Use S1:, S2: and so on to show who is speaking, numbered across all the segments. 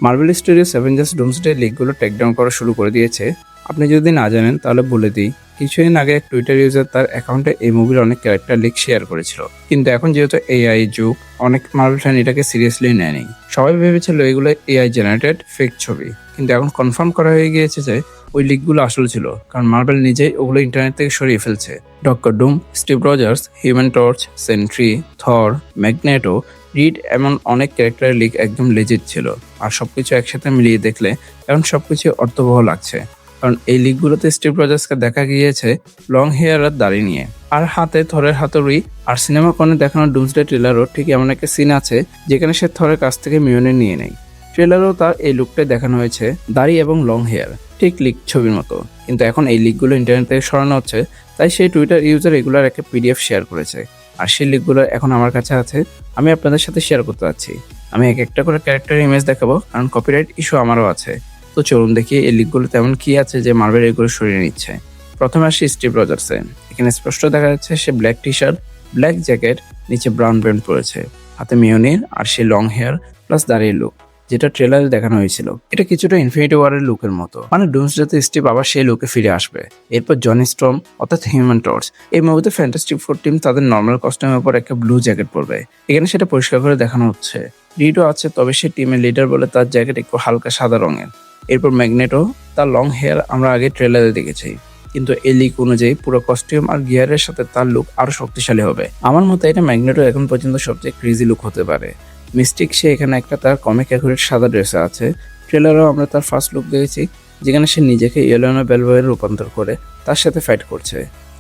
S1: Marble Studios Avengers Doomsday লিগগুলো takedown করা শুরু করে দিয়েছে। আপনি যদি না জানেন তাহলে বলে দিই, কিছুদিন আগে এক টুইটার ইউজার তার অ্যাকাউন্টে এই মুভির অনেক ক্যারেক্টার লিগ শেয়ার করেছিল, কিন্তু এখন যেহেতু এআই যুগ, অনেক মার্বেল ফ্যান এটাকে সিরিয়াসলি নেয়নি। সবাই ভেবেছিল এগুলো এআই জেনারেটেড ফেক ছবি, কিন্তু এখন কনফার্ম করা হয়ে গিয়েছে যে ওই লিগগুলো আসলে ছিল, কারণ মার্বেল নিজেই ওগুলো ইন্টারনেট থেকে সরিয়ে ফেলছে। Doctor Doom, Steve Rogers, Human Torch, Sentry, Thor, Magneto, Reed এমন অনেক ক্যারেক্টারের লিগ একদম লেজিট ছিল। আর সবকিছু একসাথে মিলিয়ে দেখলে এখন সবকিছু অর্থবহ লাগছে, কারণ এই লিগগুলোতে স্টিভ রজার্সকে দেখা গিয়েছে লং হেয়ার আর দাড়ি নিয়ে, আর হাতে থরের হাতুড়ি। আর সিনেমা কনে দেখানো ডুমসডে ট্রেলারও ঠিক এমন একটা সিন আছে যেখানে সে থরের কাছ থেকে মিওনি নিয়ে নেয়। ট্রেলারও তার এই লুকটাই দেখানো হয়েছে, দাড়ি এবং লং হেয়ার, ঠিক লিগ ছবির মতো। কিন্তু এখন এই লিগগুলো ইন্টারনেট থেকে সরানো হচ্ছে, তাই সেই টুইটার ইউজার এগুলোর একটা পিডিএফ শেয়ার করেছে। আর সেই লিগগুলো এখন আমার কাছে আছে, আমি আপনাদের সাথে শেয়ার করতে চাচ্ছি। আমি এক একটা করে ক্যারেক্টার ইমেজ দেখাবো, কারণ কপিরাইট ইস্যু আমারও আছে। তো চলুন দেখি এই লিগগুলো তেমন কি আছে যে মার্বেল এগুলো সরিয়ে নিচ্ছে। প্রথমে আসি স্টিভ রজার্সে। এখানে স্পষ্ট দেখা যাচ্ছে সে black T shirt, black jacket, নিচে ব্রাউন প্যান্ট পরেছে, হাতে মিওনির আর সে লং হেয়ার প্লাস দাড়ির লুক, যেটা ট্রেলারে দেখানো হয়েছিল। এটা কিছুটা ইনফিনিটি ওয়ারের লুকের মতো, মানে ডুমসডেতে স্টিভ আবার সেই লুকে ফিরে আসবে। এরপর জনি স্টর্ম অর্থাৎ হিউম্যান টর্চ, এই মুভিতে ফ্যান্টাস্টিক ফোর টিম তাদের নর্মাল কস্টিউমের উপর একটা ব্লু জ্যাকেট পরবে। এখানে সেটা পরিষ্কার করে দেখানো হচ্ছে। রিডও আছে, তবে সে টিমের লিডার বলে তার জ্যাকেট একটু হালকা সাদা রঙের। এরপর ম্যাগনেটো, তার লং হেয়ার আমরা আগে ট্রেলারে দেখেছি, কিন্তু এই লিক অনুযায়ী পুরো কস্টিউম আর গিয়ারের সাথে তার লুক আরো শক্তিশালী হবে। আমার মতে এটা ম্যাগনেটো এখন পর্যন্ত সবচেয়ে ক্রেজি লুক হতে পারে। মিস্টিক, সে এখানে একটা তার কমিক অ্যাকুরেট সাদা ড্রেসে আছে। ট্রেলারেও আমরা তার ফার্স্ট লুক দেখেছি, যেখানে সে নিজেকে ইয়েলেনা বেলবয়ে রূপান্তর করে তার সাথে ফাইট করছে।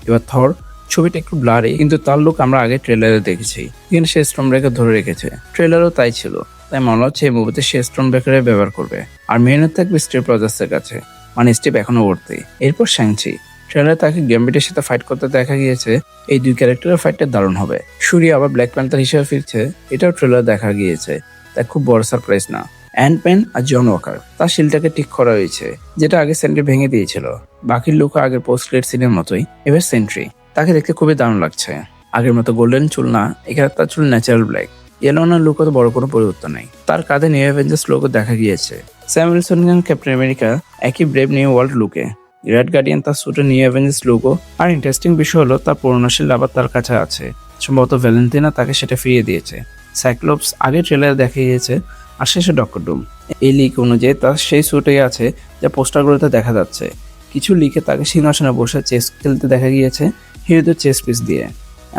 S1: এবার থর, ছবিটা একটু ব্লারি, কিন্তু তার লুক আমরা আগে ট্রেলারে দেখেছি, এখানে সে স্টর্ম ব্রেকার ধরে রেখেছে। ট্রেলারও তাই ছিল, তাই মনে হচ্ছে এই মুভিতে সে স্টর্ম ব্রেকারে ব্যবহার করবে। আর মেহনত থাকবে স্টিভ রজার্সের কাছে, মানে স্টিভ এখনো উঠতেই। এরপর শ্যাংচি, ট্রেলারে তাকে গ্যাম্বিটের সাথে ফাইট করতে দেখা গিয়েছে। এই দুই ক্যারেক্টারের ফাইটটা দারুণ হবে। শুরি আবার ব্ল্যাক প্যান্থার হিসেবে ফিরছে, এটাও ট্রেলার দেখা গিয়েছে, তাই খুব বড় সারপ্রাইজ না। অ্যান্টম্যান আর জন ওয়াকার, তার শিলটাকে ঠিক করা হয়েছে, যেটা আগে সেন্ট্রি ভেঙে দিয়েছিল। বাকির লুক আগের পোস্ট ক্রেডিট সিনের মতোই। এবার সেন্ট্রি, তাকে দেখতে খুবই দারুণ লাগছে। আগের মতো গোল্ডেন চুল না, এখানে তার চুল ন্যাচারাল ব্ল্যাক। ইয়েলোনার লুকও তো বড় কোনো পরিবর্তন নেই। তার কাঁধে নিউ অ্যাভেঞ্জার্স লোগো দেখা গিয়েছে। স্যাম উইলসন ক্যাপ্টেন আমেরিকা একই ব্রেভ নিউ ওয়ার্ল্ড লুকে। রেড গার্ডিয়ান তার স্যুটে নিউ অ্যাভেঞ্জার্স লোগো। আর ইন্টারেস্টিং বিষয় হলো তার পুরনো শিল আবার তার কাছে আছে, সম্ভবত ভ্যালেন্টিনা তাকে সেটা ফিরিয়ে দিয়েছে। সাইক্লোপস আগে ট্রেলারে দেখা গিয়েছে। আর শেষে ডক্টর ডুম, এই লিক অনুযায়ী তার সেই স্যুটেই আছে যা পোস্টারগুলোতে দেখা যাচ্ছে। কিছু লিকে তাকে সিংহাসনে বসে চেস খেলতে দেখা গিয়েছে হিরোদের চেস পিস দিয়ে।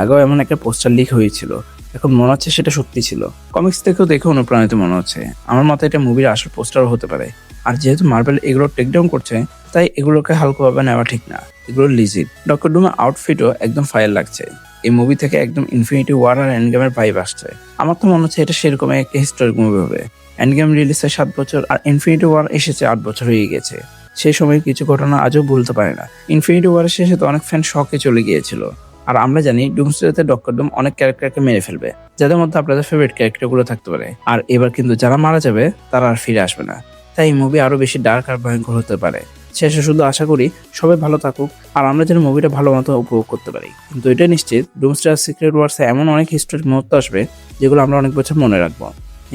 S1: আগেও এমন একটা পোস্টার লিক হয়েছিল, এখন মনে হচ্ছে সেটা সত্যি ছিল। কমিক্স থেকেও দেখে অনুপ্রাণিত মনে হচ্ছে। আমার মতে এটা মুভির আসল পোস্টারও হতে পারে। আর যেহেতু মার্বেল এগুলো টেকডাউন করছে, তাই এগুলোকে হালকাভাবে নেওয়া ঠিক না, এগুলো লিজিট। ডক্টর ডুমের আউটফিটও একদম ফায়ার লাগছে। এই মুভি থেকে একদম ইনফিনিটি ওয়ার আর এন্ড গেমের ভাইব আসছে। আমার তো মনে হচ্ছে এটা সেরকম একটা হিস্টোরিক মুভি হবে। এন্ড গেম রিলিজের 7 বছর আর ইনফিনিটি ওয়ার এসেছে 8 বছর হয়ে গেছে। সেই সময় কিছু ঘটনা আজও ভুলতে পারে না। ইনফিনিটি ওয়ারের শেষে তো অনেক ফ্যান শকে চলে গিয়েছিল। আর আমরা জানি ডুমসডেতে ডক্টর ডুম অনেক ক্যারেক্টারকে মেরে ফেলবে, যাদের মধ্যে আপনাদের ফেভারিট ক্যারেক্টারগুলো থাকতে পারে। আর এবার কিন্তু যারা মারা যাবে তারা আর ফিরে আসবে না, তাই এই মুভি আরো বেশি ডার্ক আর ভয়ঙ্কর হতে পারে। শেষে শুধু আশা করি সবাই ভালো থাকুক আর আমরা যেন মুভিটা ভালো মতো উপভোগ করতে পারি। কিন্তু এটা নিশ্চিত, ডুমসডে আর সিক্রেট ওয়ার্সে এমন অনেক হিস্টোরিক মুহূর্ত আসবে যেগুলো আমরা অনেক বছর মনে রাখবো।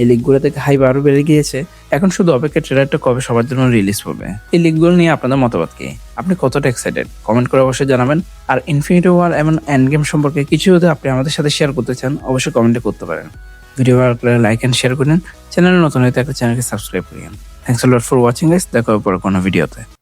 S1: এই লিগগুলো থেকে হাইপ আরো বেড়ে গিয়েছে। এখন শুধু অপেক্ষা ট্রেলারটা কবে সবার জন্য রিলিজ হবে। এই লিগগুলো নিয়ে আপনাদের মতামত কি? আপনি কতটা এক্সাইটেড? কমেন্ট করে অবশ্যই জানাবেন। আর ইনফিনিটি ওয়ার এবং এন্ড গেম সম্পর্কে কিছু যদি আপনি আমাদের সাথে শেয়ার করতে চান, অবশ্যই কমেন্টে করতে পারেন। ভিডিও ভালো লাগলে লাইক এন্ড শেয়ার করেন। চ্যানেলে নতুন হয়ে থাকলে চ্যানেলকে সাবস্ক্রাইব করেন। Thanks a lot for watching guys. দেখা হবে পরে কোনো ভিডিওতে।